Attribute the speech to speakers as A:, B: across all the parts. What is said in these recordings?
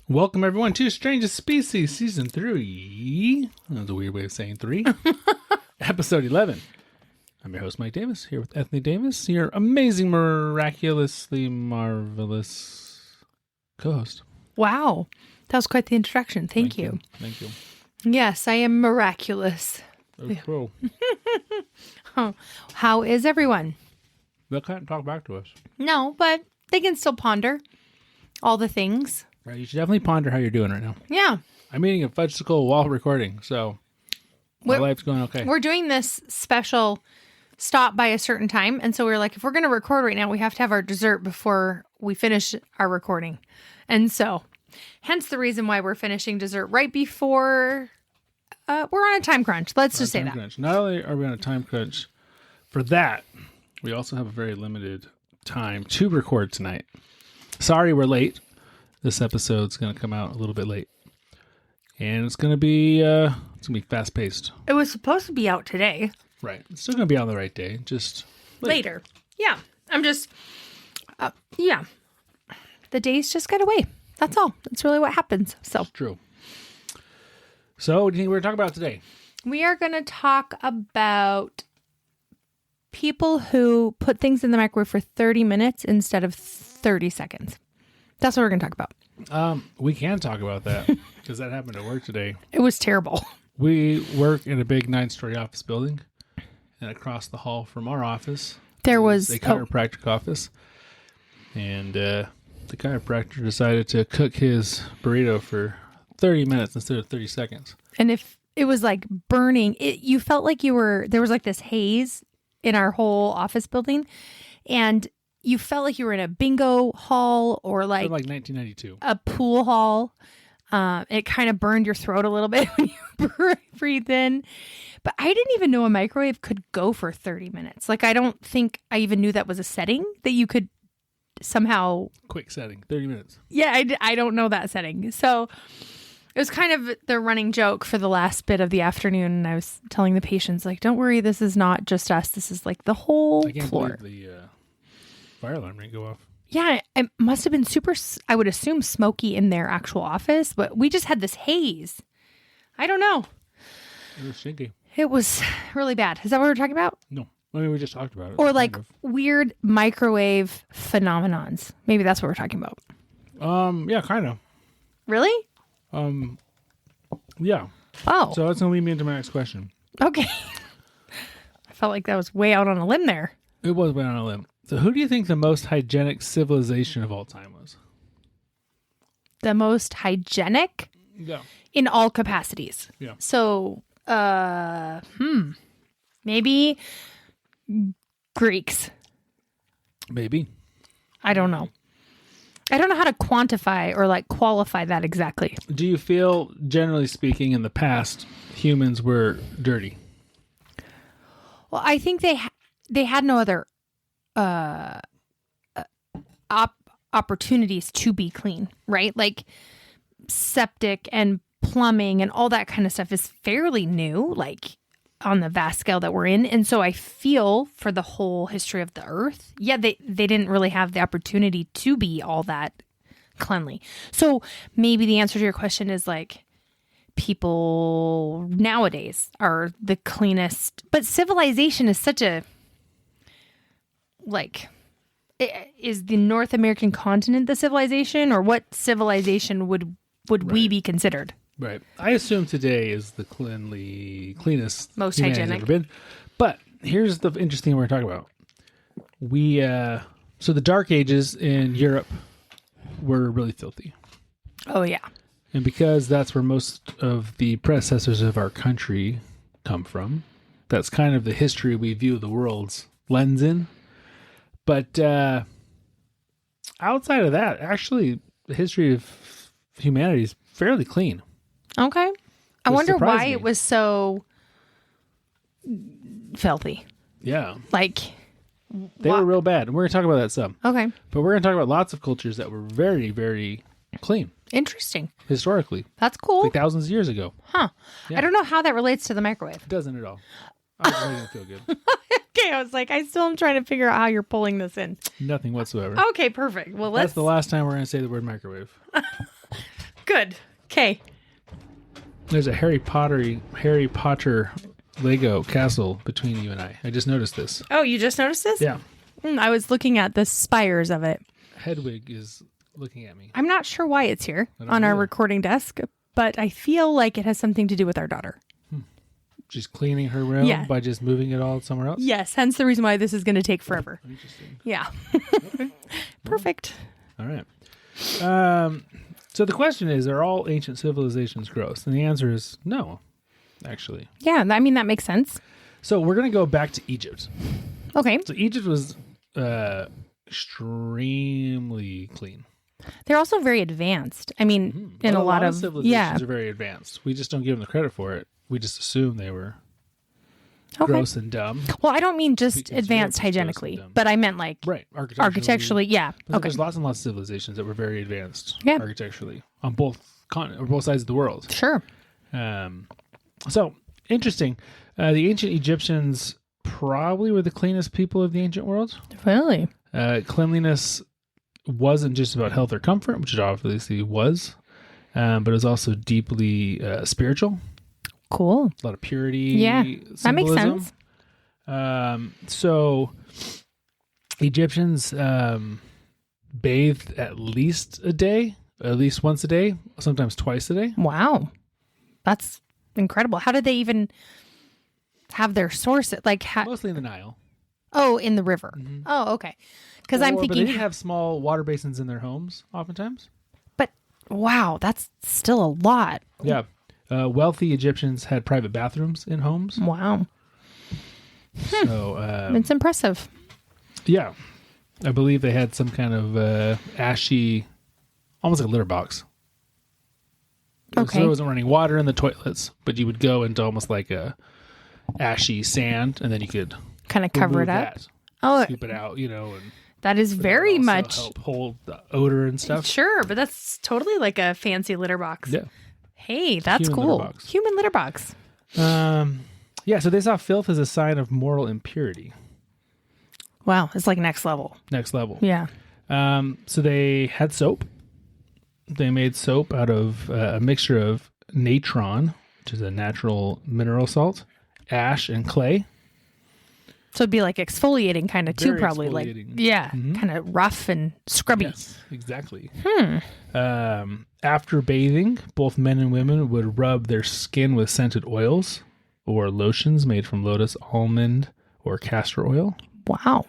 A: Welcome, everyone, to Strangest Species, Season 3. That was a weird way of saying 3. Episode 11. I'm your host, Mike Davis, here with Ethne Davis, your amazing, miraculously marvelous co-host.
B: Wow. That was quite the introduction. Thank you.
A: Thank you.
B: Yes, I am miraculous.
A: Oh, cool.
B: Oh, how is everyone?
A: They can't talk back to us.
B: No, but they can still ponder all the things.
A: Right, you should definitely ponder how you're doing right now.
B: Yeah.
A: I'm eating a fudgesicle while recording, so my life's going okay.
B: We're doing this special stop by a certain time. And so we were like, if we're going to record right now, we have to have our dessert before we finish our recording. And so hence the reason why we're finishing dessert right before we're on a time crunch. Let's just say that.
A: Crunch. Not only are we on a time crunch for that, we also have a very limited time to record tonight. Sorry we're late. This episode's going to come out a little bit late. And it's going to be fast paced.
B: It was supposed to be out today.
A: Right. It's still going to be on the right day, just
B: later. Yeah. I'm just yeah. The days just get away. That's all. That's really what happens. So
A: it's true. So what do you think we're going to talk about today?
B: We are going to talk about people who put things in the microwave for 30 minutes instead of 30 seconds. That's what we're going to talk about.
A: We can talk about that because that happened at work today.
B: It was terrible.
A: We work in a big 9-story office building, and across the hall from our office,
B: there was
A: a chiropractic office, and the chiropractor decided to cook his burrito for 30 minutes instead of 30 seconds.
B: And if it was like burning, you felt like there was like this haze in our whole office building, and you felt like you were in a bingo hall or like
A: 1992.
B: A pool hall. It kind of burned your throat a little bit when you breathed in. But I didn't even know a microwave could go for 30 minutes. Like, I don't think I even knew that was a setting that you could somehow...
A: Quick setting, 30 minutes.
B: Yeah, I don't know that setting. So it was kind of the running joke for the last bit of the afternoon. And I was telling the patients, like, don't worry, this is not just us. This is like the whole floor.
A: I can't believe the fire alarm didn't go off.
B: Yeah, it must have been super, I would assume, smoky in their actual office, but we just had this haze. I don't know.
A: It was stinky.
B: It was really bad. Is that what we're talking about?
A: No. I mean, we just talked about it.
B: Or like weird microwave phenomenons. Maybe that's what we're talking about.
A: Yeah, kind of.
B: Really?
A: Yeah.
B: Oh.
A: So that's going to lead me into my next question.
B: Okay. I felt like that was way out on a limb there.
A: It was way on a limb. So who do you think the most hygienic civilization of all time was?
B: The most hygienic?
A: Yeah.
B: In all capacities.
A: Yeah.
B: So, maybe Greeks.
A: Maybe.
B: I don't know. I don't know how to quantify or like qualify that exactly.
A: Do you feel, generally speaking, in the past, humans were dirty?
B: Well, I think they had no other opportunities to be clean, right? Like septic and plumbing and all that kind of stuff is fairly new, like on the vast scale that we're in. And so I feel for the whole history of the earth, yeah, they didn't really have the opportunity to be all that cleanly. So maybe the answer to your question is like people nowadays are the cleanest, but civilization is such a, like, is the North American continent the civilization, or what civilization would we be considered?
A: Right. I assume today is the cleanest,
B: most
A: humanity's
B: hygienic.
A: ever been. But here's the interesting thing we're talking about. So the Dark Ages in Europe were really filthy.
B: Oh yeah.
A: And because that's where most of the predecessors of our country come from, that's kind of the history we view the world's lens in. But outside of that, actually, the history of humanity is fairly clean.
B: Okay. I wonder why
A: me.
B: it was so filthy.
A: Yeah.
B: Like,
A: they were real bad. And we're going to talk about that some.
B: Okay.
A: But we're going to talk about lots of cultures that were very, very clean.
B: Interesting.
A: Historically.
B: That's cool.
A: Like thousands of years ago.
B: Huh.
A: Yeah.
B: I don't know how that relates to the microwave.
A: It doesn't at all. I was making it feel good.
B: Okay, I was like, I still am trying to figure out how you're pulling this in.
A: Nothing whatsoever.
B: Okay, perfect. Well,
A: That's the last time we're going to say the word microwave.
B: Good. Okay.
A: There's a Harry Potter Lego castle between you and I. I just noticed this.
B: Oh, you just noticed this?
A: Yeah.
B: I was looking at the spires of it.
A: Hedwig is looking at me.
B: I'm not sure why it's here
A: don't
B: on our
A: either.
B: recording desk, but I feel like it has something to do with our daughter.
A: She's cleaning her room
B: Yeah.
A: by just moving it all somewhere else?
B: Yes, hence the reason why this is going to take forever.
A: Interesting.
B: Yeah.
A: Okay.
B: Perfect.
A: All right. So the question is, are all ancient civilizations gross? And the answer is no, actually.
B: Yeah, I mean, that makes sense.
A: So we're going to go back to Egypt.
B: Okay.
A: So Egypt was extremely clean.
B: They're also very advanced. I mean, in
A: Well,
B: a lot of
A: civilizations are very advanced. We just don't give them the credit for it. We just assume they were
B: Okay.
A: gross and dumb.
B: Well, I don't mean just
A: Because
B: advanced
A: Europe is gross and
B: hygienically,
A: dumb.
B: but I meant like
A: Right.
B: architecturally. Yeah.
A: But
B: Okay.
A: There's lots and lots of civilizations that were very advanced
B: Yeah.
A: architecturally on both both sides of the world.
B: Sure.
A: So interesting. The ancient Egyptians probably were the cleanest people of the ancient world.
B: Really?
A: Cleanliness wasn't just about health or comfort, which it obviously was, but it was also deeply spiritual.
B: Cool.
A: A lot of purity.
B: Yeah, that makes
A: symbolism.
B: sense.
A: So Egyptians bathed at least once a day, sometimes twice a day.
B: Wow. That's incredible. How did they even have their source? Like,
A: Mostly in the Nile.
B: oh, in the river. Oh, okay. Because I'm
A: But they
B: thinking,
A: did have small water basins in their homes, oftentimes.
B: but wow, that's still a lot.
A: Yeah. Wealthy Egyptians had private bathrooms in homes.
B: Wow.
A: So,
B: It's impressive.
A: yeah. I believe they had some kind of ashy, almost like a litter box.
B: Okay.
A: So there wasn't running water in the toilets, but you would go into almost like a ashy sand, and then you could
B: Kind of cover it
A: remove
B: up.
A: that,
B: Oh,
A: scoop it out, and
B: that is
A: that
B: very
A: would also
B: much.
A: help hold the odor and stuff.
B: Sure, but that's totally like a fancy litter box.
A: Yeah.
B: Hey, that's
A: Human litter
B: cool.
A: box.
B: Human litter box.
A: Yeah, so they saw filth as a sign of moral impurity.
B: Wow, it's like next level.
A: Next level.
B: Yeah.
A: So they had soap. They made soap out of a mixture of natron, which is a natural mineral salt, ash, and clay.
B: So it'd be like exfoliating kind of too,
A: Very
B: probably.
A: exfoliating.
B: Like, yeah, kind of rough and scrubby.
A: Yes, exactly. After bathing, both men and women would rub their skin with scented oils or lotions made from lotus, almond, or castor oil.
B: Wow.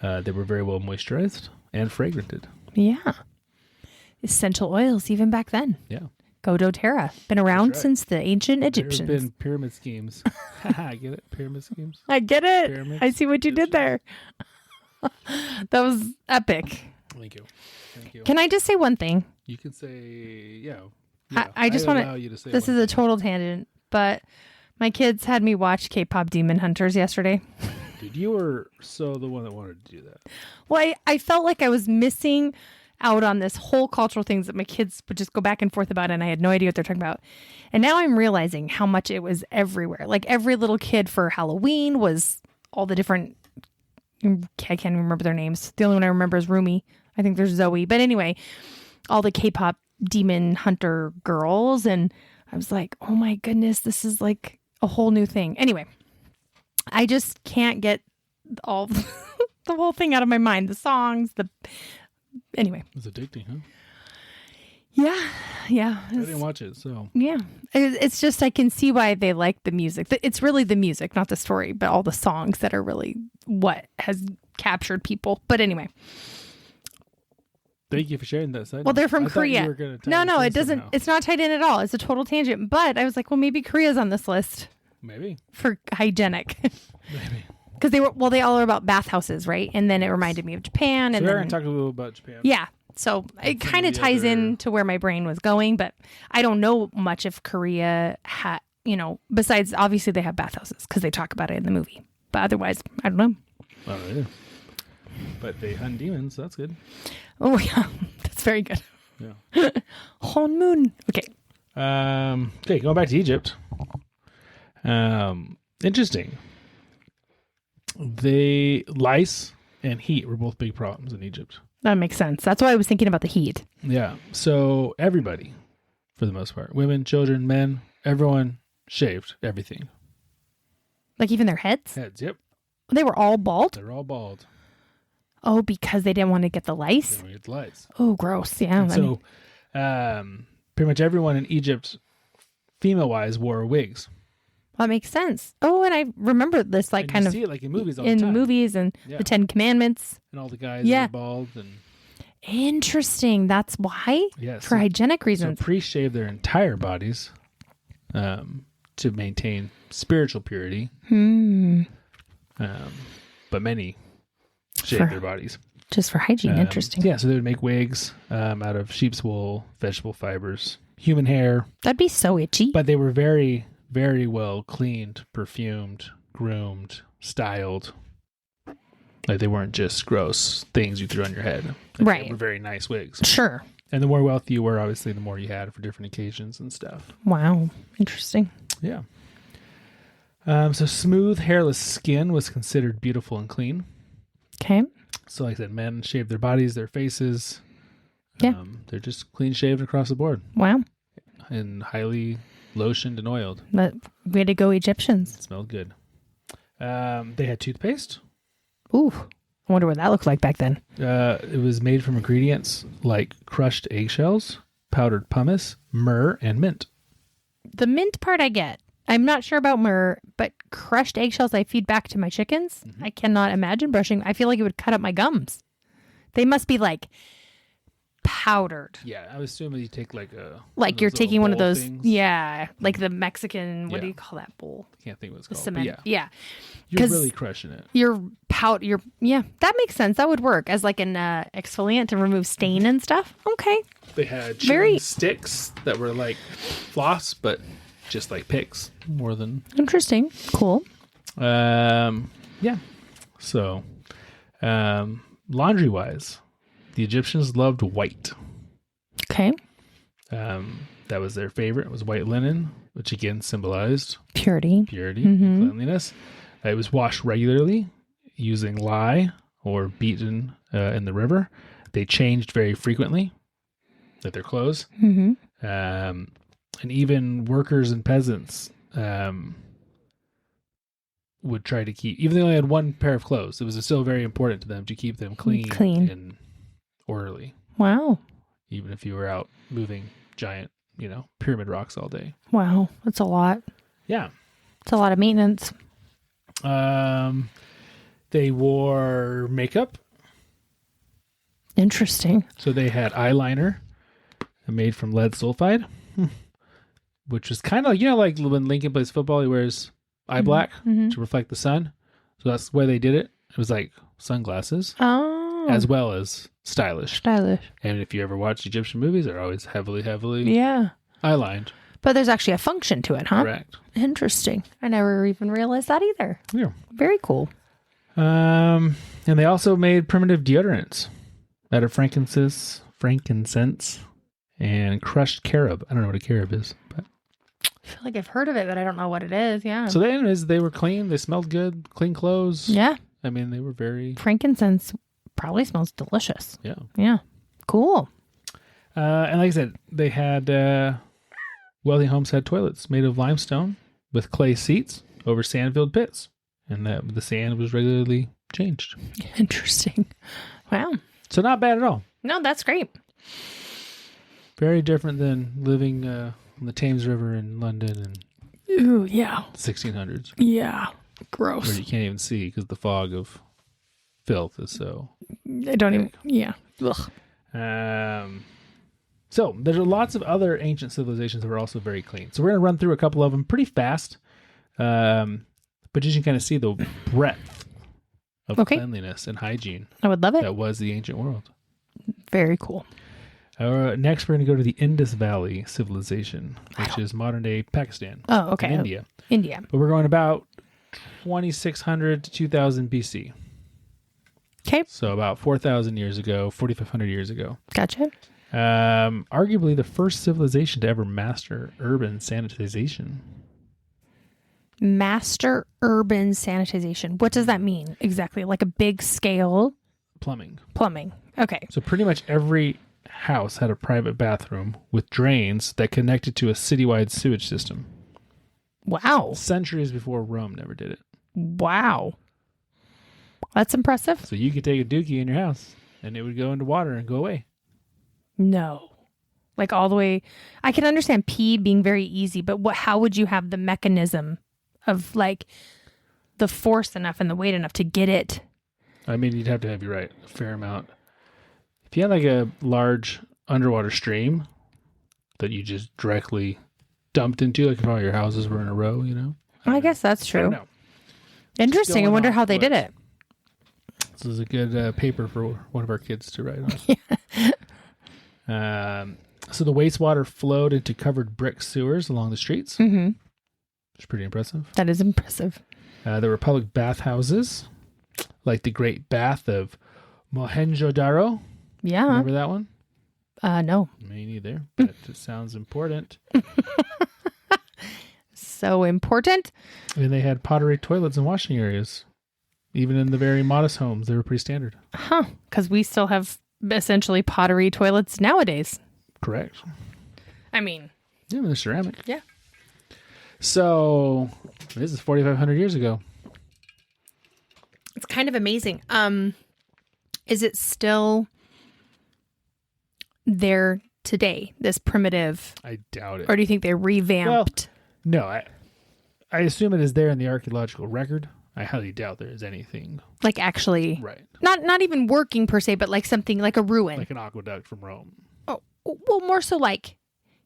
A: They were very well moisturized and fragranted.
B: Yeah. Essential oils, even back then.
A: Yeah.
B: Go doTERRA. Been around
A: right.
B: since the ancient
A: There
B: Egyptians.
A: have been pyramid schemes. I get it? Pyramid schemes?
B: I get it.
A: Pyramids,
B: I see what you did there. That was epic.
A: Thank you. Thank you.
B: Can I just say one thing?
A: You can say, yeah.
B: I just want
A: allow you to say
B: This
A: one
B: is a total tangent, but my kids had me watch K-pop Demon Hunters yesterday.
A: Dude, you were so the one that wanted to do that.
B: Well, I felt like I was missing out on this whole cultural things that my kids would just go back and forth about, and I had no idea what they're talking about. And now I'm realizing how much it was everywhere. Like every little kid for Halloween was all the different, I can't even remember their names. The only one I remember is Rumi. I think there's Zoe. But anyway, all the K-pop demon hunter girls. And I was like, oh my goodness, this is like a whole new thing. Anyway, I just can't get all the whole thing out of my mind. The songs, anyway.
A: It's addicting, huh?
B: Yeah.
A: I didn't watch it, so.
B: Yeah. It's just, I can see why they like the music. It's really the music, not the story, but all the songs that are really what has captured people. But anyway.
A: Thank you for sharing that side.
B: Well, they're from
A: I thought
B: Korea.
A: you were gonna tie
B: No,
A: this in
B: it doesn't.
A: somehow.
B: It's not tied in at all. It's a total tangent. But I was like, well, maybe Korea's on this list
A: Maybe.
B: for hygienic.
A: Maybe.
B: Because they all are about bathhouses, right? And then it reminded me of Japan.
A: So
B: And
A: we're
B: then,
A: going to talk a little about Japan.
B: yeah. So it
A: some
B: kind
A: of
B: of
A: the
B: ties
A: other-
B: in to where my brain was going, but I don't know much if Korea had, besides obviously they have bathhouses because they talk about it in the movie. But otherwise, I don't know.
A: I don't either. But they hunt demons, so that's good.
B: Oh, yeah. That's very good.
A: Yeah.
B: Hon Moon. Okay.
A: Okay, going back to Egypt. Interesting. Lice and heat were both big problems in Egypt.
B: That makes sense. That's why I was thinking about the heat.
A: Yeah. So everybody for the most part. Women, children, men, everyone shaved everything.
B: Like even their heads?
A: Heads, yep.
B: They were all bald?
A: They're all bald.
B: Oh, because they didn't want to get the lice?
A: They don't get the lights.
B: Oh, gross. Yeah.
A: And so pretty much everyone in Egypt, female-wise, wore wigs.
B: That makes sense. Oh, and I remember this
A: And you see it like in movies all the
B: in
A: time.
B: movies and
A: Yeah.
B: the 10 Commandments.
A: And all the guys
B: Yeah.
A: are bald. And
B: Interesting. That's why?
A: yes.
B: For hygienic
A: So
B: reasons.
A: priests shave their entire bodies to maintain spiritual purity. But many shave their bodies.
B: Just for hygiene. Interesting.
A: Yeah, so they would make wigs out of sheep's wool, vegetable fibers, human hair.
B: That'd be so itchy.
A: But they were very, very well cleaned, perfumed, groomed, styled. Like they weren't just gross things you threw on your head. Like
B: Right.
A: They were very nice wigs.
B: Sure.
A: And the more wealthy you were, obviously, the more you had for different occasions and stuff.
B: Wow. Interesting.
A: Yeah. So smooth, hairless skin was considered beautiful and clean.
B: Okay.
A: So like I said, men shaved their bodies, their faces.
B: Yeah.
A: They're just clean shaved across the board
B: Wow.
A: and highly lotioned and oiled.
B: But way to go, Egyptians.
A: It smelled good. They had toothpaste.
B: Ooh. I wonder what that looked like back then.
A: It was made from ingredients like crushed eggshells, powdered pumice, myrrh, and mint.
B: The mint part I get. I'm not sure about myrrh, but crushed eggshells I feed back to my chickens. I cannot imagine brushing. I feel like it would cut up my gums. They must be like powdered.
A: Yeah, I was assuming you take like
B: Like you're taking one of those,
A: things.
B: yeah, like the Mexican, what do
A: Yeah.
B: you call that bowl?
A: Can't think what it's
B: The
A: called.
B: cement.
A: But
B: Yeah.
A: you're
B: 'Cause
A: really crushing it.
B: Yeah, that makes sense. That would work as like an exfoliant to remove stain and stuff. Okay.
A: They had
B: Very-
A: chewing sticks that were like floss, but just like picks more than.
B: Interesting. Cool.
A: Yeah. So, laundry wise, the Egyptians loved white.
B: Okay.
A: That was their favorite. It was white linen, which again symbolized
B: Purity.
A: purity and cleanliness. It was washed regularly using lye or beaten in the river. They changed very frequently, like their clothes. And even workers and peasants would try to keep, even though they only had one pair of clothes, it was still very important to them to keep them clean. And orderly.
B: Wow.
A: Even if you were out moving giant, pyramid rocks all day.
B: Wow. That's a lot.
A: Yeah.
B: It's a lot of maintenance.
A: They wore makeup.
B: Interesting.
A: So they had eyeliner made from lead sulfide, which was kind of, like when Lincoln plays football, he wears eye black to reflect the sun. So that's the way they did it. It was like sunglasses
B: Oh.
A: as well as stylish.
B: Stylish.
A: And if you ever watch Egyptian movies, they're always heavily
B: Yeah.
A: eyelined.
B: But there's actually a function to it, huh?
A: Correct.
B: Interesting. I never even realized that either.
A: Yeah.
B: Very cool.
A: And they also made primitive deodorants out of frankincense and crushed carob. I don't know what a carob is, but
B: I feel like I've heard of it, but I don't know what it is. Yeah.
A: so they were clean. They smelled good, clean clothes.
B: Yeah.
A: I mean, they were very
B: Frankincense probably smells delicious.
A: yeah.
B: Yeah. Cool.
A: And like I said, they had wealthy homes had toilets made of limestone with clay seats over sand-filled pits, and the sand was regularly changed.
B: Interesting. Wow.
A: So not bad at all.
B: No, that's great.
A: Very different than living on the Thames River in London in
B: Ooh, yeah.
A: the 1600s,
B: Yeah.
A: where
B: Gross.
A: you can't even see because the fog of filth is so.
B: I don't even. Yeah. Ugh.
A: So there's lots of other ancient civilizations that were also very clean. So we're going to run through a couple of them pretty fast, but you can kind of see the breadth of cleanliness and hygiene
B: I would love it.
A: that was the ancient world.
B: Very cool.
A: Next, we're going to go to the Indus Valley civilization, which is modern-day Pakistan
B: Oh, okay.
A: and India.
B: India.
A: But we're going about 2600 to 2000 BC.
B: Okay.
A: So about 4,000 years ago, 4,500 years ago.
B: Gotcha.
A: Arguably the first civilization to ever master urban sanitization.
B: Master urban sanitization. What does that mean exactly? Like a big scale
A: Plumbing.
B: plumbing. Okay.
A: So pretty much every house had a private bathroom with drains that connected to a citywide sewage system.
B: Wow.
A: Centuries before Rome never did it.
B: Wow. That's impressive.
A: So you could take a dookie in your house and it would go into water and go away.
B: No. Like all the way. I can understand pee being very easy, but how would you have the mechanism of like the force enough and the weight enough to get it?
A: I mean, you'd have to have, you're right, a fair amount. If you had like a large underwater stream that you just directly dumped into, like if all your houses were in a row, you know?
B: I guess that's
A: I
B: true.
A: don't know.
B: Interesting. I
A: Going
B: wonder
A: off
B: how they did
A: what-
B: it.
A: This is a good paper for one of our kids to write on. So the wastewater flowed into covered brick sewers along the streets.
B: Mm-hmm.
A: It's pretty impressive.
B: That is impressive.
A: There were public bathhouses, like the Great Bath of Mohenjo-Daro.
B: Yeah.
A: Remember that one?
B: No.
A: Me neither, but it sounds important.
B: So important.
A: And they had pottery toilets and washing areas. Even in the very modest homes, they were pretty standard.
B: Huh. Because we still have essentially pottery toilets nowadays.
A: Correct.
B: I mean,
A: Yeah, they're ceramic.
B: yeah.
A: So this is 4,500 years ago.
B: It's kind of amazing. Is it still there today, this primitive?
A: I doubt it.
B: Or do you think they revamped?
A: No, I assume it is there in the archaeological record. I highly doubt there is anything.
B: Like actually,
A: Right.
B: not even working per se, but like something like a ruin.
A: Like an aqueduct from Rome.
B: Oh, well, more so like,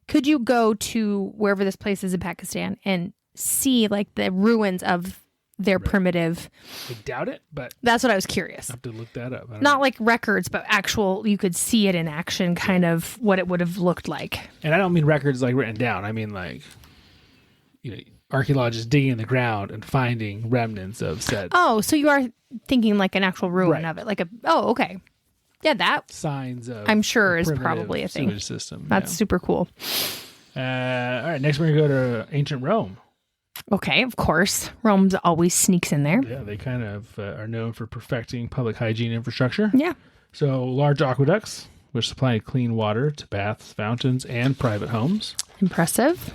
B: could you go to wherever this place is in Pakistan and see like the ruins of their primitive?
A: I doubt it, but
B: That's what I was curious.
A: I have to look that up. I don't
B: Not
A: know.
B: like records, but actual, you could see it in action, kind of what it would have looked like.
A: And I don't mean records like written down. I mean like, you know, archaeologists digging in the ground and finding remnants of said
B: Oh, so you are thinking like an actual ruin
A: Right.
B: of it. Like okay. Yeah, that
A: signs of
B: I'm sure
A: a
B: is
A: primitive
B: probably a thing.
A: sewage system.
B: That's super cool.
A: Yeah. All right, next we're going to go to ancient Rome.
B: Okay, of course. Rome always sneaks in there.
A: Yeah, they kind of are known for perfecting public hygiene infrastructure.
B: Yeah.
A: So large aqueducts, which supplied clean water to baths, fountains, and private homes.
B: Impressive.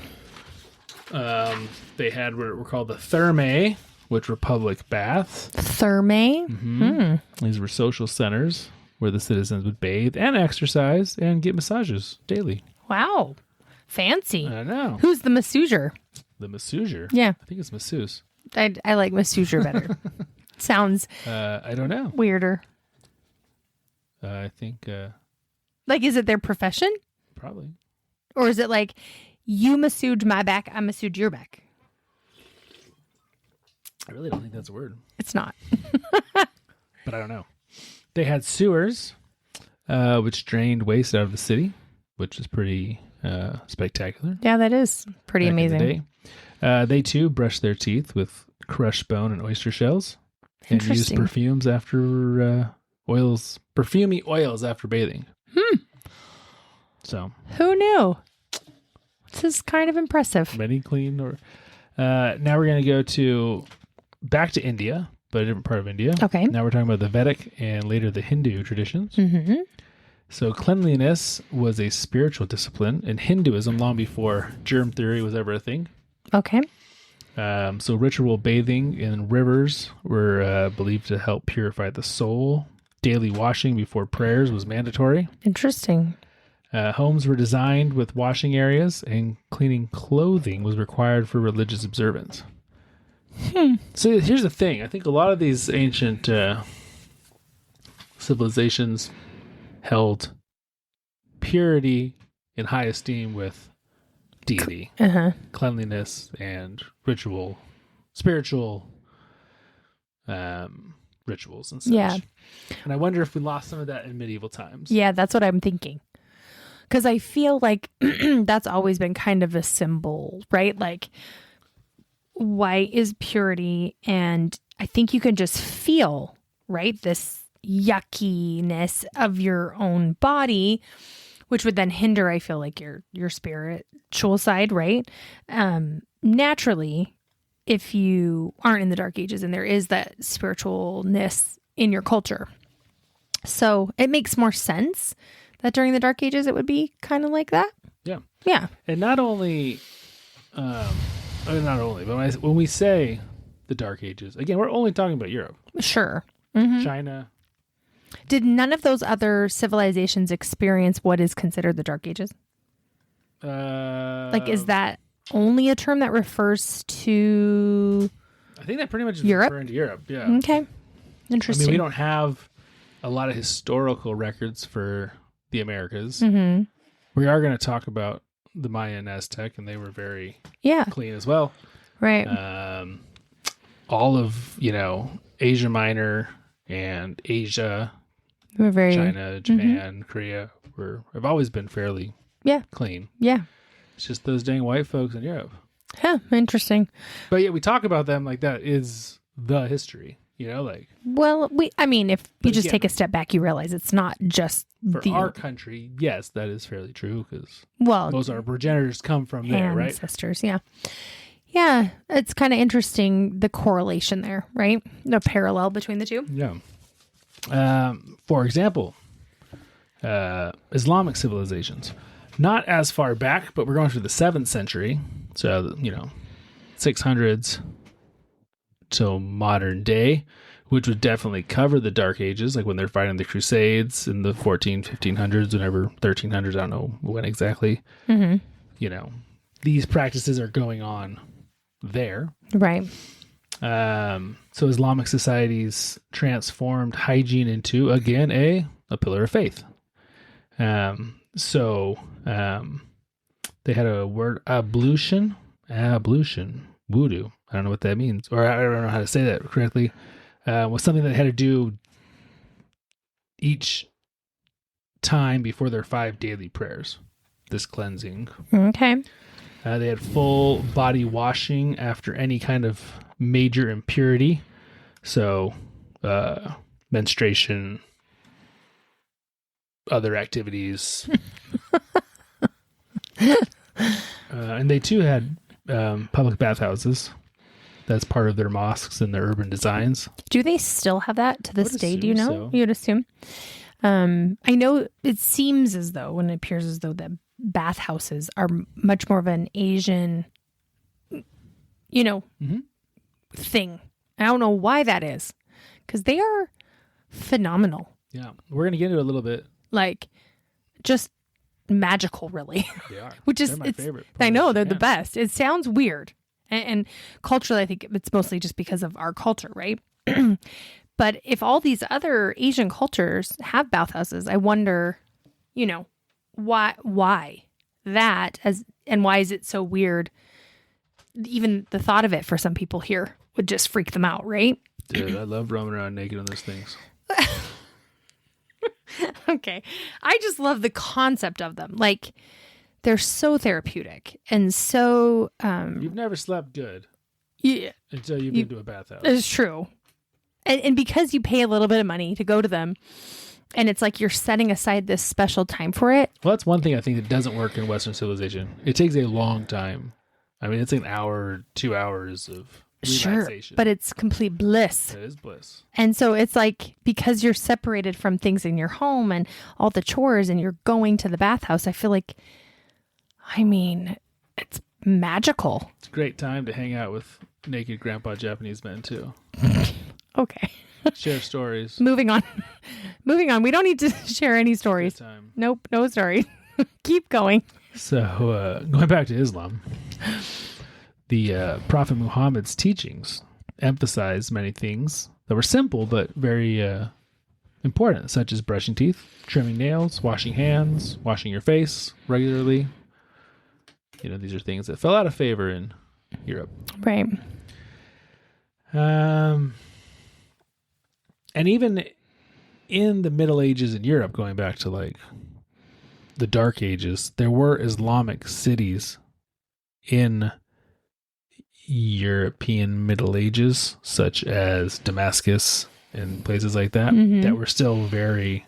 A: They had what were called the thermae, which were public baths.
B: Thermae.
A: These were social centers where the citizens would bathe and exercise and get massages daily.
B: Wow. Fancy.
A: I know.
B: Who's the masseuser?
A: The masseuser.
B: Yeah.
A: I think it's masseuse.
B: I like masseuser better. Sounds
A: I don't know.
B: weirder.
A: I think
B: Like, is it their profession?
A: probably.
B: Or is it like, you massaged my back, I massaged your back?
A: I really don't think that's a word,
B: It's not.
A: but I don't know. They had sewers, which drained waste out of the city, which is pretty spectacular.
B: Yeah, that is pretty
A: back in the
B: amazing.
A: day. They too brushed their teeth with crushed bone and oyster shells, and used
B: Interesting.
A: perfumes after perfumey oils after bathing. So
B: Who knew? This is kind of impressive.
A: many clean. Or now we're going to go back to India, but a different part of India.
B: Okay.
A: Now we're talking about the Vedic and later the Hindu traditions.
B: Mm-hmm.
A: So cleanliness was a spiritual discipline in Hinduism long before germ theory was ever a thing.
B: Okay.
A: So ritual bathing in rivers were believed to help purify the soul. Daily washing before prayers was mandatory.
B: Interesting.
A: Homes were designed with washing areas, and cleaning clothing was required for religious observance. So here's the thing. I think a lot of these ancient civilizations held purity in high esteem with deity,
B: Uh-huh.
A: cleanliness, and ritual, spiritual rituals and such.
B: Yeah.
A: And I wonder if we lost some of that in medieval times.
B: Yeah, that's what I'm thinking. Because I feel like that's always been kind of a symbol, right? Like, white is purity. And I think you can just feel, right, this yuckiness of your own body, which would then hinder, I feel like, your spiritual side, right? Naturally, if you aren't in the Dark Ages and there is that spiritualness in your culture. So it makes more sense that during the Dark Ages it would be kind of like that.
A: Yeah.
B: Yeah.
A: And not only, but when we say the Dark Ages, again, we're only talking about Europe.
B: Sure. Mm-hmm.
A: China.
B: Did none of those other civilizations experience what is considered the Dark Ages? Like, is that only a term that refers to...
A: I think that pretty much is
B: Europe?
A: referring to Europe, yeah.
B: Okay. Interesting.
A: I mean, we don't have a lot of historical records for the Americas.
B: Mm-hmm.
A: We are going to talk about the Maya and Aztec, and they were very clean as well.
B: Right.
A: All of, Asia Minor and Asia,
B: We're very...
A: China, Japan, Korea, have always been fairly clean.
B: Yeah.
A: It's just those dang white folks in Europe.
B: Huh. Interesting.
A: But yeah, we talk about them like that is the history,
B: Well, if you just take a step back, you realize it's not just
A: for our country. Yes, that is fairly true because most of our progenitors come from there, right?
B: Ancestors, yeah. Yeah, it's kind of interesting, the correlation there, right? The parallel between the two.
A: Yeah. For example, Islamic civilizations. Not as far back, but we're going through the 7th century. So, 600s till modern day, which would definitely cover the Dark Ages, like when they're fighting the Crusades in the 1500s, whenever 1300s, I don't know when exactly. Mm-hmm. These practices are going on there. Right. So Islamic societies transformed hygiene into, again, a pillar of faith. They had a word, ablution, voodoo. I don't know what that means, or I don't know how to say that correctly. Was something that had to do each time before their 5 daily prayers. This cleansing. Okay. They had full body washing after any kind of major impurity. So, menstruation, other activities. And they too had public bathhouses. That's part of their mosques and their urban designs.
B: Do they still have that to this day? Do you know? So. You'd assume. I know it seems as though, when it appears as though that bathhouses are much more of an Asian, thing. I don't know why that is, because they are phenomenal.
A: Yeah, we're going to get into it a little bit.
B: Like, just magical, really.
A: They are.
B: Which is,
A: they're my favorite.
B: I know, they're the best. It sounds weird. And culturally, I think it's mostly just because of our culture, right? But if all these other Asian cultures have bathhouses, I wonder, why that, and why is it so weird? Even the thought of it for some people here would just freak them out, right?
A: Dude, I love roaming around naked on those things.
B: Okay. I just love the concept of them. Like, they're so therapeutic and so...
A: You've never slept good.
B: Yeah.
A: Until you've been to a bathhouse.
B: It's true. And because you pay a little bit of money to go to them, and it's like you're setting aside this special time for it.
A: Well, that's one thing I think that doesn't work in Western civilization. It takes a long time. I mean, it's an hour, 2 hours of relaxation.
B: Sure, but it's complete bliss.
A: It is bliss.
B: And so it's like, because you're separated from things in your home and all the chores and you're going to the bathhouse, I feel like, it's magical.
A: It's a great time to hang out with naked grandpa Japanese men, too.
B: Okay.
A: Share stories.
B: Moving on. We don't need to share any stories. Nope, no stories. Keep going.
A: So, going back to Islam, the Prophet Muhammad's teachings emphasized many things that were simple but very important, such as brushing teeth, trimming nails, washing hands, washing your face regularly. These are things that fell out of favor in Europe.
B: Right.
A: And even in the Middle Ages in Europe, going back to like the Dark Ages, there were Islamic cities in European Middle Ages, such as Damascus and places like that, that were still very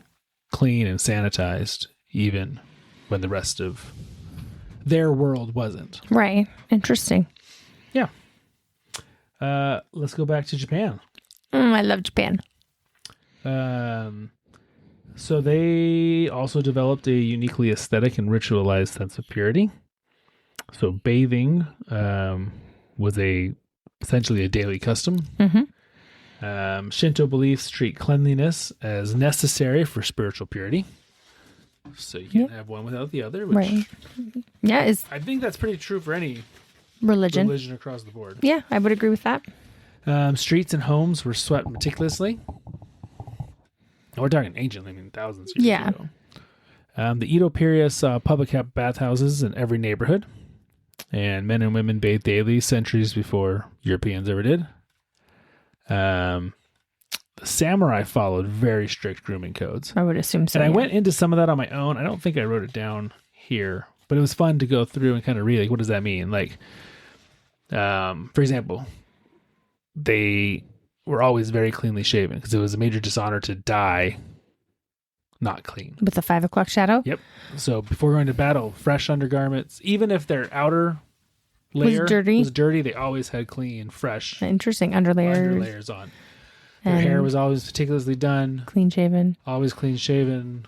A: clean and sanitized, even when the rest of their world wasn't.
B: Right. Interesting.
A: Yeah. Let's go back to Japan.
B: I love Japan.
A: So they also developed a uniquely aesthetic and ritualized sense of purity. So bathing was essentially a daily custom. Shinto beliefs treat cleanliness as necessary for spiritual purity. So you can't have one without the other. Which
B: Right. Yeah,
A: I think that's pretty true for any
B: religion.
A: religion across the board.
B: Yeah, I would agree with that.
A: Streets and homes were swept meticulously. And we're talking ancient, thousands of years ago. The Edo period saw public bathhouses in every neighborhood, and men and women bathed daily centuries before Europeans ever did. The samurai followed very strict grooming codes.
B: I would assume so.
A: And I went into some of that on my own. I don't think I wrote it down here, but it was fun to go through and kind of read, like, what does that mean? Like, for example, they were always very cleanly shaven because it was a major dishonor to die not clean.
B: With the 5 o'clock shadow?
A: Yep. So before going to battle, fresh undergarments, even if their outer layer was dirty, they always had clean, fresh
B: Interesting. Underlayers.
A: underlayers on. Their hair was always meticulously done.
B: Clean shaven.
A: Always clean shaven.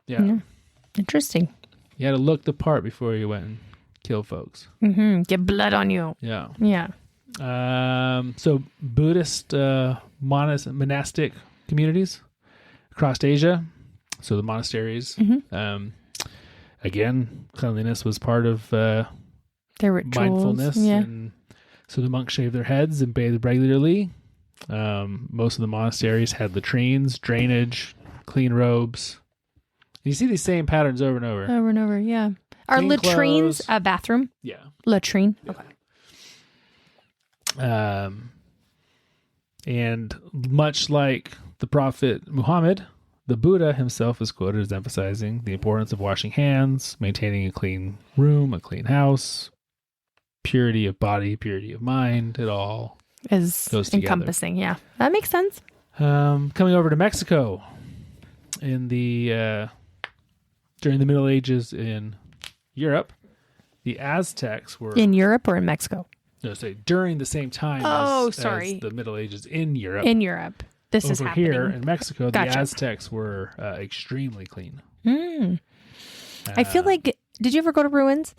A: Yeah.
B: Interesting.
A: You had to look the part before you went and kill folks.
B: Get blood on you.
A: Yeah.
B: Yeah.
A: So Buddhist monastic communities across Asia. So the monasteries. Again, cleanliness was part of
B: Their rituals.
A: mindfulness.
B: Yeah.
A: And so the monks shaved their heads and bathed regularly. Most of the monasteries had latrines, drainage, clean robes. You see these same patterns over and over.
B: Over and over, yeah. Are
A: Clean
B: latrines
A: clothes.
B: a bathroom?
A: Yeah.
B: Latrine?
A: Yeah.
B: Okay.
A: And much like the Prophet Muhammad, the Buddha himself is quoted as emphasizing the importance of washing hands, maintaining a clean room, a clean house, purity of body, purity of mind. It all
B: Is
A: goes together.
B: encompassing, yeah. That makes sense.
A: Coming over to Mexico in the during the Middle Ages in Europe, the Aztecs were
B: In Europe or in Mexico?
A: during the same time as the Middle Ages in Europe.
B: In Europe. This is
A: Over
B: happening.
A: here in Mexico,
B: Gotcha.
A: the Aztecs were extremely clean.
B: I feel like, did you ever go to ruins?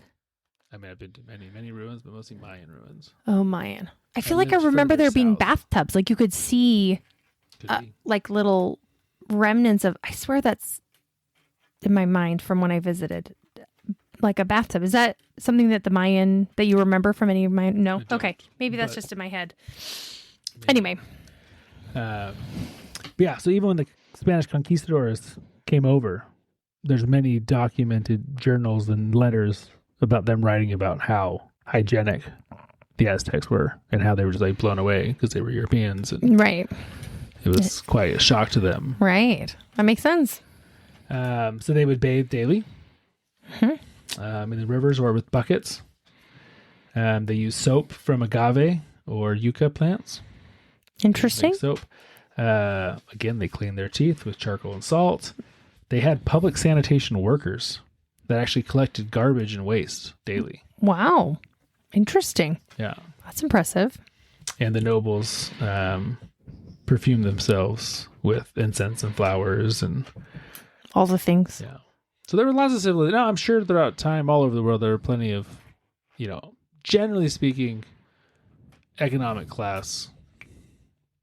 A: I've been to many ruins, but mostly Mayan ruins.
B: Oh, Mayan. I feel
A: And
B: like I
A: it's
B: remember
A: further
B: there being
A: south.
B: bathtubs. Like you could see
A: Could be.
B: like little remnants of, I swear that's in my mind from when I visited, like a bathtub. Is that something that that you remember from any of my, no?
A: don't,
B: Okay. Maybe that's
A: but-
B: just in my head. Anyway.
A: But yeah, so even when the Spanish conquistadors came over, there's many documented journals and letters about them writing about how hygienic the Aztecs were and how they were just like blown away because they were Europeans. And
B: Right.
A: it was quite a shock to them.
B: Right. That makes sense.
A: So they would bathe daily in the rivers or with buckets. They use soap from agave or yucca plants.
B: Interesting.
A: Make soap. Again, they clean their teeth with charcoal and salt. They had public sanitation workers that actually collected garbage and waste daily.
B: Wow. Interesting.
A: Yeah.
B: That's impressive.
A: And the nobles perfumed themselves with incense and flowers and
B: All the things.
A: yeah. So there were lots of civilizations. No, I'm sure throughout time all over the world there were plenty of, generally speaking, economic class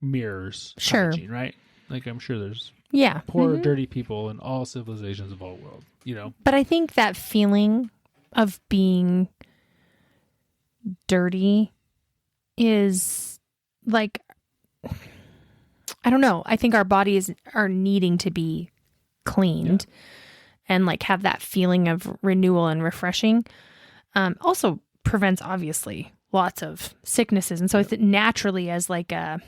A: mirrors
B: Sure.
A: hygiene, right? Like I'm sure there's
B: Yeah.
A: poor, dirty people in all civilizations of all world,
B: But I think that feeling of being dirty is like, I don't know. I think our bodies are needing to be cleaned and like have that feeling of renewal and refreshing. Also prevents obviously lots of sicknesses. And so it's naturally as like a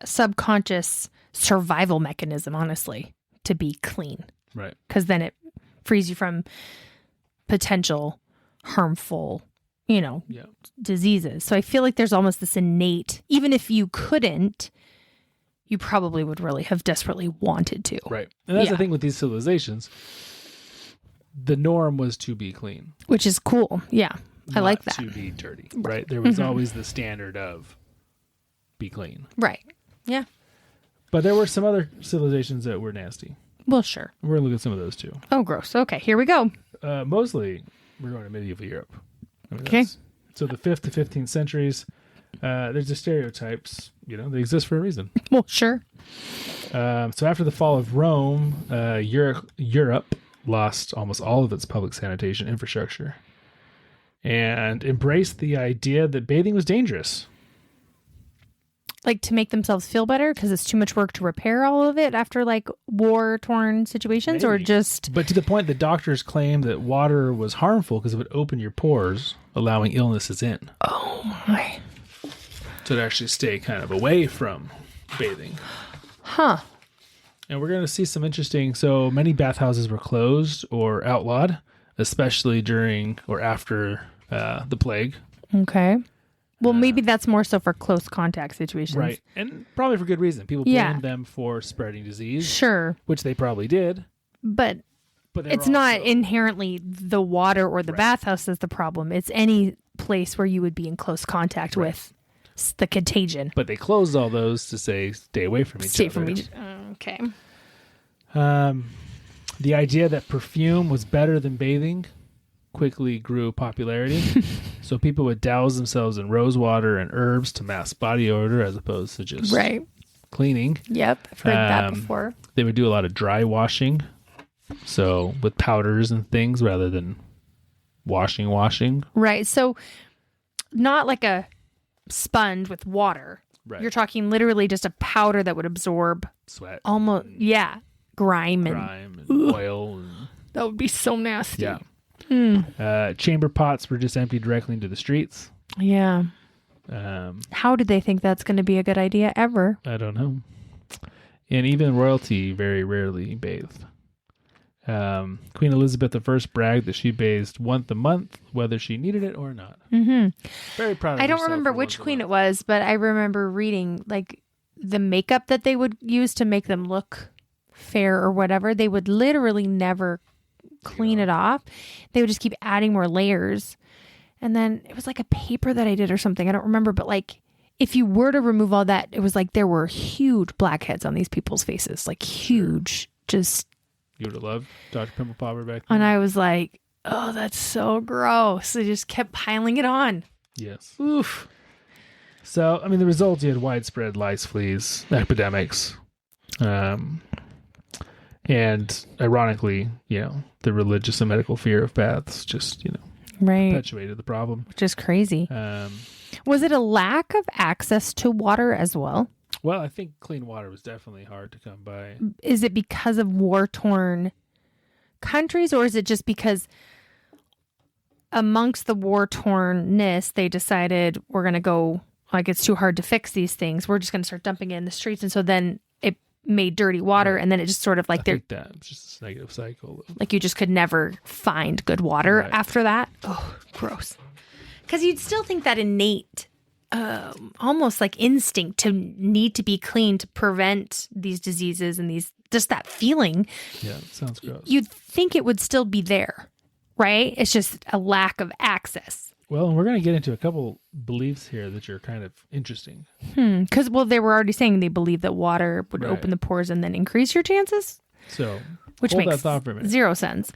B: subconscious survival mechanism, honestly, to be clean.
A: Right.
B: Because then it frees you from potential harmful, diseases. So I feel like there's almost this innate, even if you couldn't, you probably would really have desperately wanted to.
A: Right. And that's the thing with these civilizations. The norm was to be clean.
B: Which is cool. Yeah. I like that.
A: To be dirty. Right. There was always the standard of be clean.
B: Right. Yeah.
A: But there were some other civilizations that were nasty.
B: Well, sure.
A: We're going to look at some of those too.
B: Oh, gross. Okay, here we go.
A: Mostly, we're going to medieval Europe.
B: Okay.
A: So the 5th to 15th centuries, there's the stereotypes, they exist for a reason.
B: Well, sure.
A: So after the fall of Rome, Europe lost almost all of its public sanitation infrastructure and embraced the idea that bathing was dangerous.
B: Like to make themselves feel better because it's too much work to repair all of it after like war-torn situations.
A: Maybe.
B: Or just...
A: But to the point that doctors claimed that water was harmful because it would open your pores, allowing illnesses in.
B: Oh my.
A: So to actually stay kind of away from bathing.
B: Huh.
A: And we're going to see some interesting... So many bathhouses were closed or outlawed, especially during or after the plague.
B: Okay. Well, maybe that's more so for close contact situations.
A: Right. And probably for good reason. People blamed them for spreading disease.
B: Sure.
A: Which they probably did.
B: But it's
A: also
B: not inherently the water or the bathhouse that's the problem. It's any place where you would be in close contact with the contagion.
A: But they closed all those to say stay away from each other.
B: Stay from each okay.
A: The idea that perfume was better than bathing quickly grew popularity. So people would douse themselves in rose water and herbs to mask body odor as opposed to just cleaning.
B: Yep, I've heard that before.
A: They would do a lot of dry washing. So with powders and things rather than washing.
B: Right. So not like a sponge with water.
A: Right.
B: You're talking literally just a powder that would absorb
A: sweat.
B: Almost, grime
A: and oil. And,
B: that would be so nasty.
A: Yeah. Chamber pots were just emptied directly into the streets.
B: Yeah. How did they think that's going to be a good idea ever?
A: I don't know. And even royalty very rarely bathed. Queen Elizabeth I bragged that she bathed once a month, whether she needed it or not.
B: Mm-hmm.
A: Very proud of
B: I don't remember which queen it was, but I remember reading like the makeup that they would use to make them look fair or whatever. They would literally never clean it off. They would just keep adding more layers. And then it was like a paper that I did or something. I don't remember, but like if you were to remove all that, it was like there were huge blackheads on these people's faces, like huge, just.
A: You would have loved Dr. Pimple Popper back then.
B: And I was like, oh, that's so gross. They just kept piling it on.
A: Yes. Oof. So, I mean, the result, you had widespread lice, fleas, epidemics. And ironically, the religious and medical fear of baths just, perpetuated the problem.
B: Which is crazy. Was it a lack of access to water as well?
A: Well, I think clean water was definitely hard to come by.
B: Is it because of war-torn countries, or is it just because amongst the war-tornness, they decided we're going to go, like, it's too hard to fix these things. We're just going to start dumping it in the streets. And so then it made dirty water, and then it just sort of like...
A: I think that was just a negative cycle.
B: Like you just could never find good water after that. Oh, gross. Because you'd still think that innate... almost like instinct to need to be clean to prevent these diseases and just that feeling.
A: Yeah, it sounds gross.
B: You'd think it would still be there, right? It's just a lack of access.
A: Well, and we're going to get into a couple beliefs here that are kind of interesting.
B: Because, they were already saying they believe that water would open the pores and then increase your chances.
A: So,
B: which
A: hold
B: makes
A: that thought for a minute.
B: Zero sense.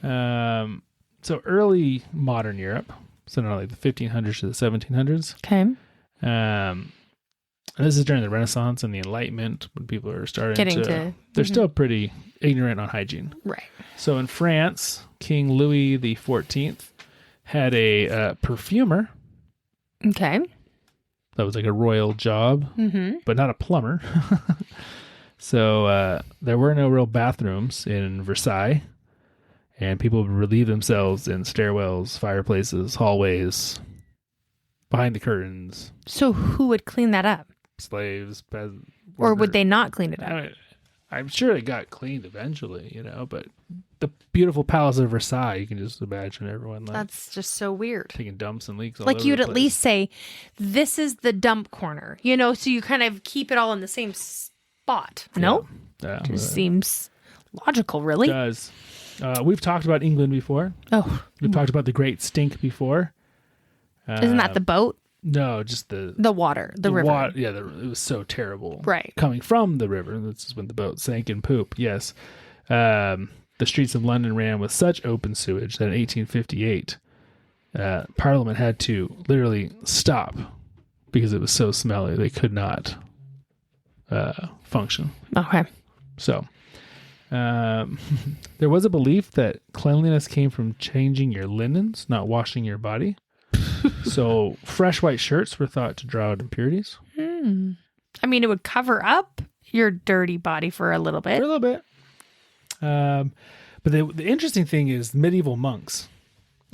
A: So early modern Europe, so not like the 1500s to the 1700s.
B: Okay.
A: And this is during the Renaissance and the Enlightenment when people are starting they're still pretty ignorant on hygiene.
B: Right.
A: So in France, King Louis XIV had a perfumer.
B: Okay.
A: That was like a royal job, but not a plumber. So there were no real bathrooms in Versailles. And people would relieve themselves in stairwells, fireplaces, hallways, behind the curtains.
B: So who would clean that up?
A: Slaves, peasants.
B: Or would they not clean it up?
A: I'm sure it got cleaned eventually, but the beautiful palace of Versailles, you can just imagine everyone
B: that's just so weird.
A: Taking dumps and leaks all
B: like
A: over
B: you'd
A: the
B: at
A: place.
B: least say, this is the dump corner, so you kind of keep it all in the same spot. No?
A: Yeah.
B: Just seems logical, really.
A: It does. We've talked about England before.
B: Oh.
A: We've talked about the Great Stink before.
B: Isn't that the boat?
A: No, just the
B: water, the river.
A: Yeah, it was so terrible.
B: Right.
A: Coming from the river. This is when the boat sank in poop. Yes. The streets of London ran with such open sewage that in 1858, Parliament had to literally stop because it was so smelly. They could not function.
B: Okay.
A: So, there was a belief that cleanliness came from changing your linens, not washing your body. So fresh white shirts were thought to draw out impurities.
B: I mean, it would cover up your dirty body for a little bit.
A: For a little bit. But the interesting thing is medieval monks.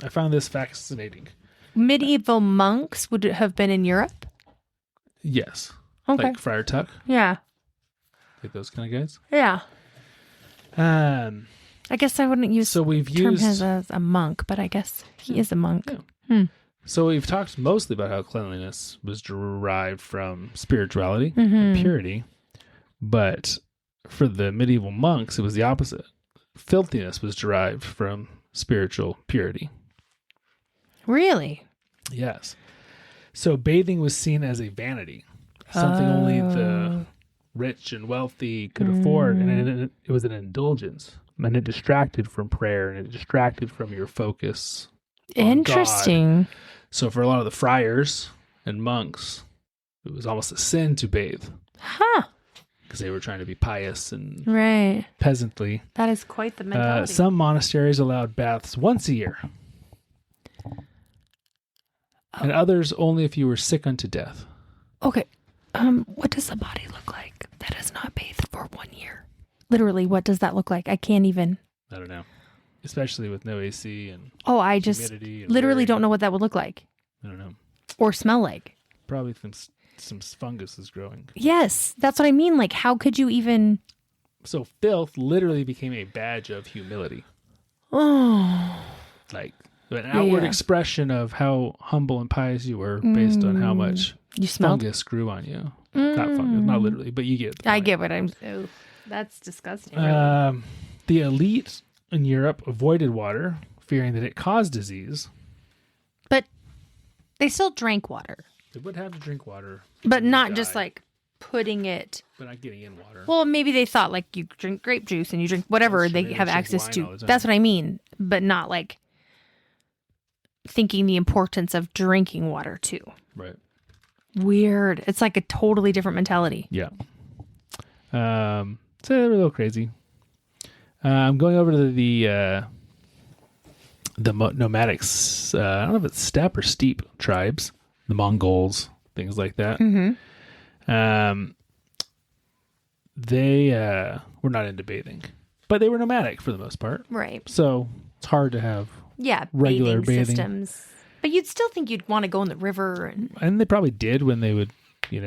A: I found this fascinating.
B: Medieval monks would have been in Europe?
A: Yes.
B: Okay.
A: Like Friar Tuck.
B: Yeah.
A: Like those kind of guys.
B: Yeah. I guess I wouldn't use
A: so we've
B: term
A: used
B: as a monk, but I guess he is a monk.
A: Yeah. So we've talked mostly about how cleanliness was derived from spirituality and purity, but for the medieval monks, it was the opposite. Filthiness was derived from spiritual purity.
B: Really?
A: Yes. So bathing was seen as a vanity, something only the rich and wealthy could afford, and it was an indulgence, and it distracted from prayer, and it distracted from your focus on
B: Interesting.
A: God. So for a lot of the friars and monks, it was almost a sin to bathe.
B: Huh.
A: Because they were trying to be pious and
B: Right.
A: peasantly.
B: That is quite the mentality.
A: Some monasteries allowed baths once a year. And others only if you were sick unto death.
B: Okay. What does the body look like that has not bathed for 1 year? Literally, what does that look like? I can't even.
A: I don't know. Especially with no AC and
B: I just
A: humidity and
B: literally
A: wearing.
B: don't know what that would look like
A: I don't know.
B: or smell like.
A: Probably some fungus is growing.
B: Yes, that's what I mean. Like, how could you even?
A: So filth literally became a badge of humility.
B: Oh,
A: Like an outward
B: Yeah.
A: expression of how humble and pious you were based on how much
B: you smelled.
A: fungus grew on you. Not fungus, not literally, but you get the
B: I
A: point.
B: get what I'm. Oh, that's disgusting. Really.
A: The elite in Europe avoided water, fearing that it caused disease.
B: But they still drank water,
A: They would have to drink water,
B: but
A: and
B: not
A: die,
B: just like putting it.
A: but not getting in water.
B: Well, maybe they thought like you drink grape juice and you drink whatever
A: That's true.
B: they
A: Maybe
B: have
A: they drink
B: access
A: wine
B: to.
A: all the time.
B: That's what I mean, but not like thinking the importance of drinking water too.
A: Right.
B: Weird. It's like a totally different mentality.
A: Yeah. So they're a little crazy. I'm going over to the nomadics. I don't know if it's steppe or steep tribes, the Mongols, things like that. They were not into bathing, but they were nomadic for the most part.
B: Right.
A: So it's hard to have,
B: Yeah.
A: Regular
B: bathing
A: bathing.
B: systems. But you'd still think you'd want to go in the river and
A: and they probably did when they would,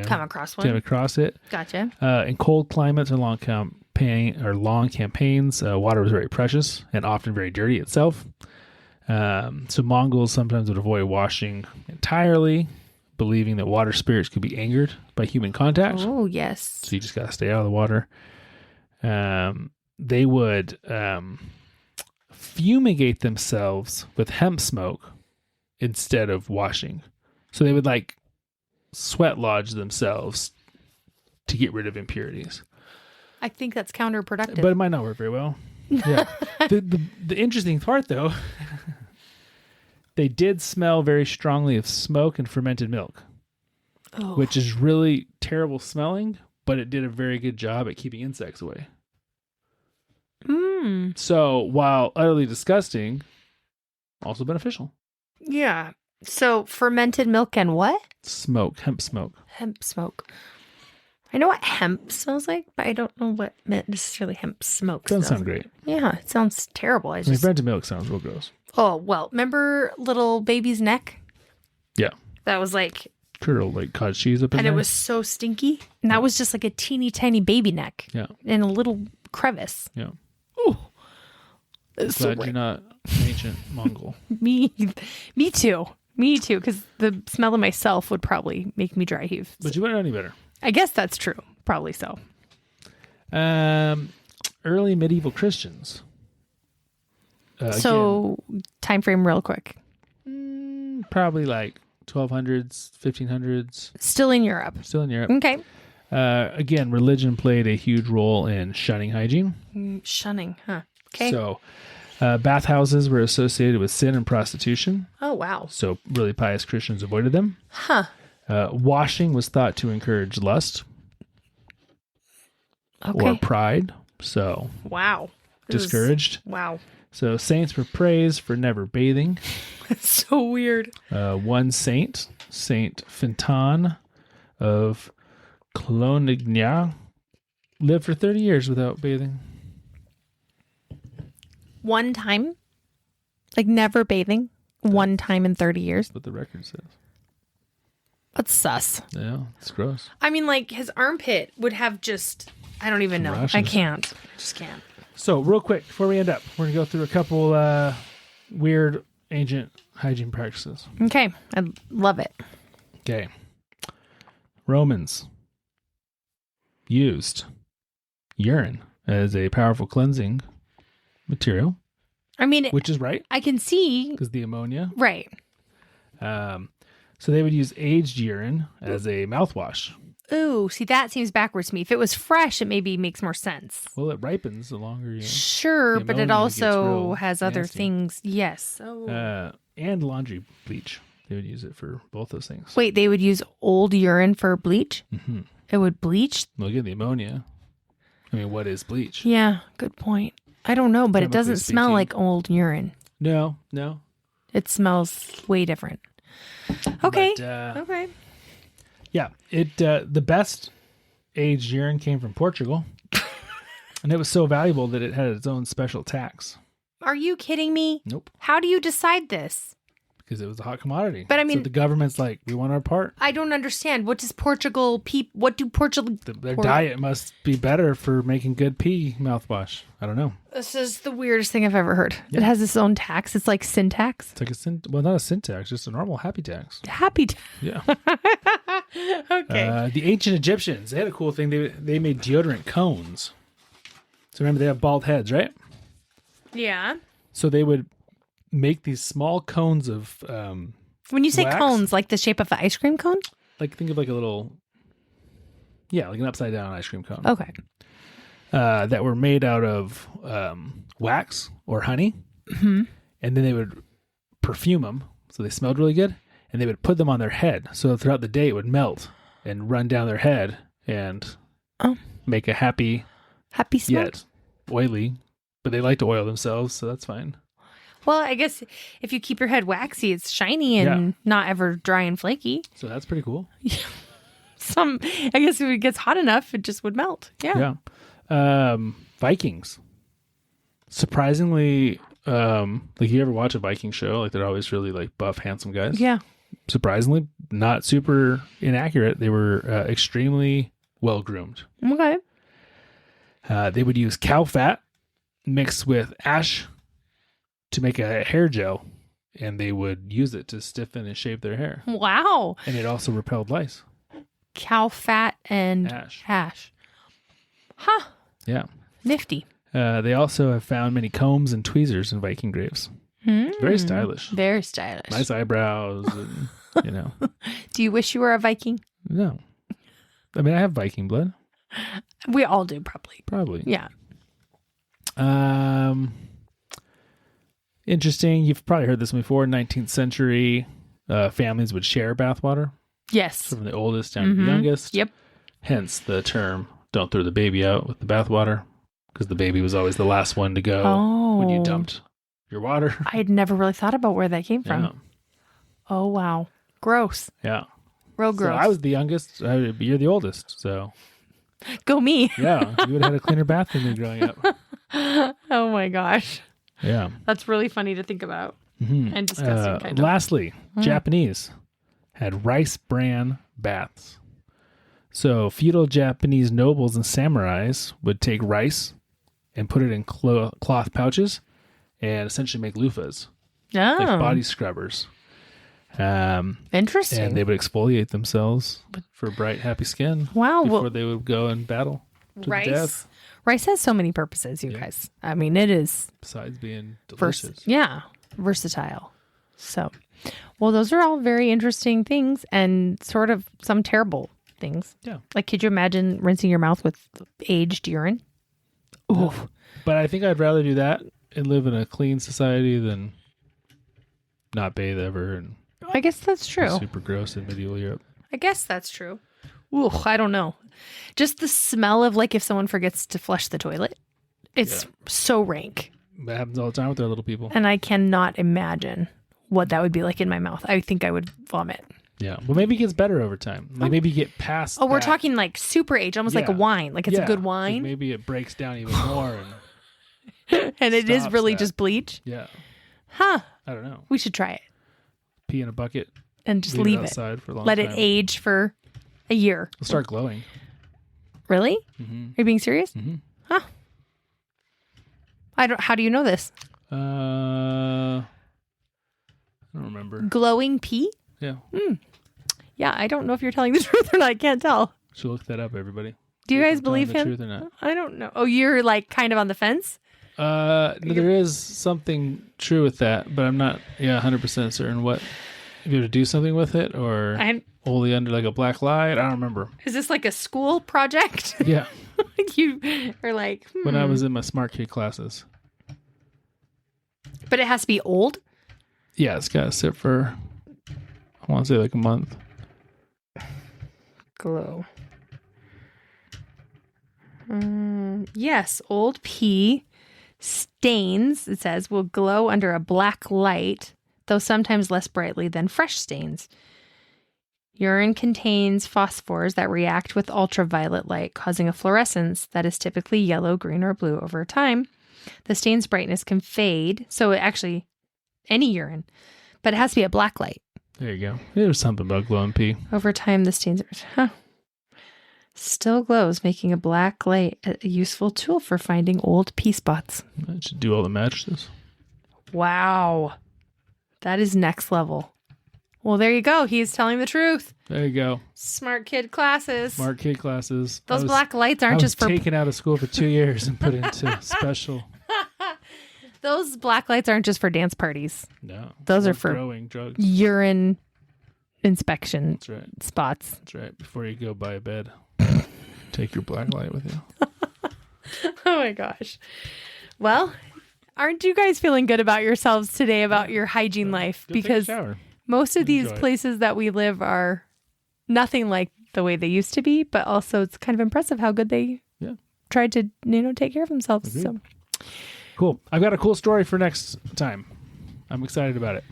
B: come across
A: come
B: one.
A: across it.
B: Gotcha.
A: In cold climates and long campaigns, water was very precious and often very dirty itself. So Mongols sometimes would avoid washing entirely, believing that water spirits could be angered by human contact.
B: Oh, yes.
A: So you just got to stay out of the water. They would fumigate themselves with hemp smoke instead of washing. So they would like sweat lodge themselves to get rid of impurities.
B: I think that's counterproductive.
A: But it might not work very well. Yeah. the interesting part, though, they did smell very strongly of smoke and fermented milk, which is really terrible smelling, but it did a very good job at keeping insects away. So while utterly disgusting, also beneficial.
B: Yeah. So fermented milk and what?
A: Smoke, hemp smoke.
B: Hemp smoke. I know what hemp smells like, but I don't know what necessarily hemp smoke
A: Doesn't
B: smells
A: sound great.
B: Yeah, it sounds terrible.
A: I mean, fermented milk sounds real gross.
B: Oh, well, remember little baby's neck?
A: Yeah.
B: That was like,
A: Curdle like cottage cheese up in
B: and
A: there.
B: it was so stinky. And that was just like a teeny tiny baby neck.
A: Yeah.
B: In a little crevice.
A: Yeah.
B: Ooh. It's so
A: Glad you're not an ancient Mongol.
B: Me too. Me too, because the smell of myself would probably make me dry heave.
A: But you wouldn't know any better.
B: I guess that's true. Probably so.
A: Early medieval Christians.
B: So, time frame real quick.
A: Probably like 1200s, 1500s.
B: Still in Europe.
A: Still in Europe.
B: Okay.
A: Again, religion played a huge role in shunning hygiene.
B: Shunning, huh? Okay.
A: So, bathhouses were associated with sin and prostitution.
B: Oh, wow.
A: So, really pious Christians avoided them.
B: Huh.
A: Washing was thought to encourage lust
B: Okay.
A: or pride. So,
B: Wow.
A: discouraged.
B: Wow.
A: So, saints were praised for never bathing.
B: It's so weird.
A: One saint, Saint Fintan of Clonigna, lived for 30 years without bathing.
B: One time? Like never bathing? One time in 30 years?
A: That's what the record says.
B: That's sus.
A: Yeah, it's gross.
B: I mean, like his armpit would have just, I don't even know.
A: Rashes.
B: I can't. Just can't.
A: So, real quick, before we end up, we're going to go through a couple weird ancient hygiene practices.
B: Okay. I love it.
A: Okay. Romans used urine as a powerful cleansing material,
B: I mean,
A: which is right
B: I can see.
A: because the ammonia.
B: Right.
A: So they would use aged urine as a mouthwash.
B: Ooh, see, that seems backwards to me. If it was fresh, it maybe makes more sense.
A: Well, it ripens the longer you.
B: Sure,
A: the
B: but it
A: ammonia gets
B: also
A: real
B: has other
A: nasty.
B: things. Yes. Oh.
A: And laundry bleach. They would use it for both those things.
B: Wait, they would use old urine for bleach?
A: Mm-hmm.
B: It would bleach?
A: Well, again, the ammonia. I mean, what is bleach?
B: Yeah, good point. I don't know, but it
A: Chemically
B: doesn't smell
A: speaking.
B: like old urine.
A: No.
B: It smells way different. Okay.
A: But,
B: Okay.
A: yeah, the best aged urine came from Portugal, and it was so valuable that it had its own special tax.
B: Are you kidding me?
A: Nope,
B: How do you decide this?
A: because it was a hot commodity.
B: But I mean-
A: so the government's like, we want our part.
B: I don't understand. What does Portugal what do Portugal
A: Their diet must be better for making good pee mouthwash. I don't know.
B: This is the weirdest thing I've ever heard.
A: Yeah.
B: It has its own tax. It's like sin tax.
A: It's like not a sin tax, just a normal happy tax.
B: Happy tax.
A: Yeah.
B: Okay.
A: The ancient Egyptians, they had a cool thing. They made deodorant cones. So remember, they have bald heads, right?
B: Yeah.
A: So they would make these small cones of,
B: When you say
A: wax?
B: cones, like the shape of the ice cream cone?
A: like, think of like a little, like an upside down ice cream cone.
B: Okay.
A: That were made out of wax or honey.
B: Mm-hmm.
A: And then they would perfume them. So they smelled really good. And they would put them on their head. So throughout the day, it would melt and run down their head and make a happy,
B: smell.
A: yet oily. But they like to oil themselves, so that's fine.
B: Well, I guess if you keep your head waxy, it's shiny and not ever dry and flaky.
A: So that's pretty cool.
B: I guess if it gets hot enough, it just would melt. Yeah.
A: Yeah. Vikings. Surprisingly, like you ever watch a Viking show, like they're always really like buff, handsome guys.
B: Yeah.
A: Surprisingly, not super inaccurate. They were extremely well groomed.
B: Okay.
A: They would use cow fat mixed with ash to make a hair gel, and they would use it to stiffen and shape their hair.
B: Wow.
A: And it also repelled lice.
B: Cow fat and
A: Ash.
B: Huh.
A: Yeah.
B: Nifty.
A: They also have found many combs and tweezers in Viking graves. Very stylish.
B: Very stylish.
A: Nice eyebrows, and,
B: Do you wish you were a Viking?
A: No. I mean, I have Viking blood.
B: We all do, probably.
A: Probably.
B: Yeah.
A: Interesting. You've probably heard this before. 19th century, families would share bathwater
B: Yes.
A: from the oldest down to the youngest.
B: Yep.
A: Hence the term, don't throw the baby out with the bathwater, because the baby was always the last one to go when you dumped your water.
B: I had never really thought about where that came from.
A: Yeah.
B: Oh, wow. Gross.
A: Yeah.
B: Real
A: So
B: gross.
A: I was the youngest. You're the oldest. So,
B: Go me.
A: yeah, you would have had a cleaner bath than me growing up.
B: Oh, my gosh.
A: Yeah.
B: That's really funny to think about.
A: Mhm.
B: And disgusting, kind of.
A: Lastly, Japanese had rice bran baths. So feudal Japanese nobles and samurais would take rice and put it in cloth pouches and essentially make loofahs, like body scrubbers.
B: Interesting.
A: And they would exfoliate themselves for bright, happy skin.
B: Wow.
A: Before they would go and battle to the death.
B: Rice has so many purposes, you guys. I mean, it is
A: Besides being delicious.
B: versatile. So Well, those are all very interesting things and sort of some terrible things.
A: Yeah.
B: Like, could you imagine rinsing your mouth with aged urine?
A: No. But I think I'd rather do that and live in a clean society than not bathe ever and
B: I guess that's
A: be
B: true.
A: super gross in medieval Europe.
B: I guess that's true. Ooh, I don't know. Just the smell of like if someone forgets to flush the toilet. It's so rank.
A: That happens all the time with our little people.
B: And I cannot imagine what that would be like in my mouth. I think I would vomit.
A: Yeah. Well, maybe it gets better over time. Like maybe you get past
B: Oh, we're
A: that.
B: talking like super age, almost like a
A: Yeah.
B: wine. Like it's a good
A: Like
B: wine.
A: maybe it breaks down even more. And
B: And it is
A: stops
B: really
A: that.
B: just bleach.
A: yeah.
B: Huh.
A: I don't know.
B: We should try it
A: Pee in a bucket.
B: and just leave it.
A: outside for a long
B: Let
A: time.
B: it age for a year.
A: It'll start glowing.
B: Really?
A: Mm-hmm.
B: Are you being serious?
A: Mm-hmm.
B: Huh. How do you know this?
A: I don't remember.
B: Glowing pee?
A: Yeah.
B: Yeah, I don't know if you're telling the truth or not. I can't tell.
A: Should look that up, everybody.
B: Do you
A: See if
B: guys
A: I'm telling
B: believe
A: the
B: him?
A: truth or not.
B: I don't know. Oh, you're like kind of on the fence?
A: No, there is something true with that, but I'm not 100% certain what if you have to do something with it or only under like a black light. I don't remember.
B: Is this like a school project?
A: Yeah.
B: You are like,
A: When I was in my smart kid classes.
B: But it has to be old?
A: Yeah, it's got to sit for I want to say like a month.
B: Glow. Yes, old pee stains, it says, will glow under a black light, though sometimes less brightly than fresh stains. Urine contains phosphors that react with ultraviolet light, causing a fluorescence that is typically yellow, green, or blue over time. The stain's brightness can fade, so any urine, but it has to be a black light.
A: There you go. There's something about glowing pee.
B: Over time, the stains still glows, making a black light a useful tool for finding old pee spots.
A: That should do all the mattresses.
B: Wow. That is next level. Well, there you go. He's telling the truth.
A: There you go.
B: Smart kid classes.
A: Smart kid classes.
B: Those black lights aren't just for...
A: taken out of school for 2 years and put into special.
B: Those black lights aren't just for dance parties.
A: No.
B: Those are
A: More
B: for
A: growing drugs.
B: urine inspection
A: That's right.
B: spots.
A: That's right. Before you go buy a bed, take your black light with you.
B: Oh my gosh. Well, aren't you guys feeling good about yourselves today about your hygiene life?
A: Go take a
B: Because
A: shower.
B: most of these
A: Enjoy it.
B: places that we live are nothing like the way they used to be, but also it's kind of impressive how good they tried to, take care of themselves.
A: Agreed.
B: So
A: Cool. I've got a cool story for next time. I'm excited about it.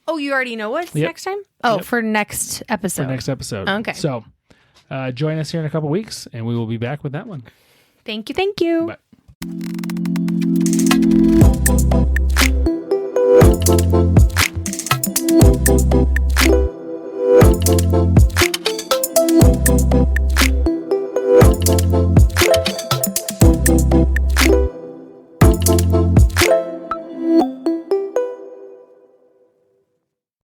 B: Oh, you already know what's
A: Yep.
B: next time? Oh,
A: Yep.
B: for next episode.
A: For next episode.
B: Okay.
A: So join us here in a couple weeks and we will be back with that one.
B: Thank you.
A: Bye.